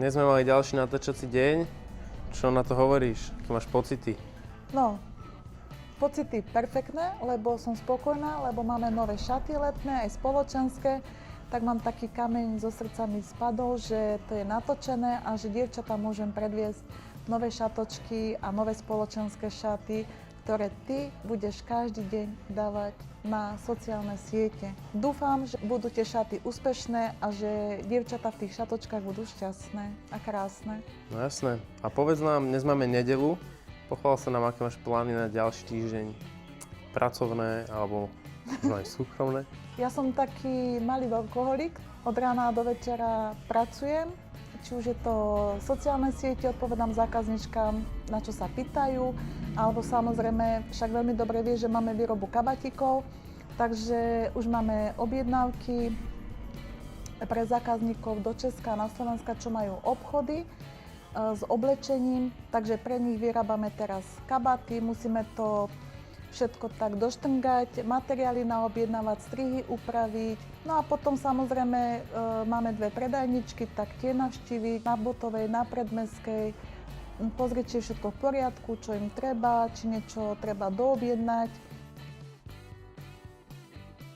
Dnes sme mali ďalší natáčací deň. Čo na to hovoríš? Aké máš pocity? No, pocity perfektné, lebo som spokojná, lebo máme nové šaty letné, aj spoločenské. Tak mám taký kameň zo srdca mi spadol, že to je natočené a že dievčatá môžem predviesť nové šatočky a nové spoločenské šaty, ktoré ty budeš každý deň dávať na sociálne siete. Dúfam, že budú tie šaty úspešné a že dievčatá v tých šatočkách budú šťastné a krásne. No jasné. A povedz nám, dnes máme nedeľu. Pochvál sa nám, aké máš plány na ďalší týždeň. Pracovné alebo možno aj súkromné. Ja som taký malý workoholik. Od rána do večera pracujem. Či už je to sociálne siete, odpovedám zákazničkám, na čo sa pýtajú, alebo samozrejme, však veľmi dobre vie, že máme výrobu kabatíkov, takže už máme objednávky pre zákazníkov do Česka a na Slovenska, čo majú obchody s oblečením, takže pre nich vyrábame teraz kabáty, musíme to všetko tak doštrngať, materiály naobjednávať, strihy upraviť. No a potom samozrejme máme dve predajničky, tak tie navštíviť na Botovej, na Predmestskej, pozrieť, či je všetko v poriadku, čo im treba, či niečo treba doobjednať.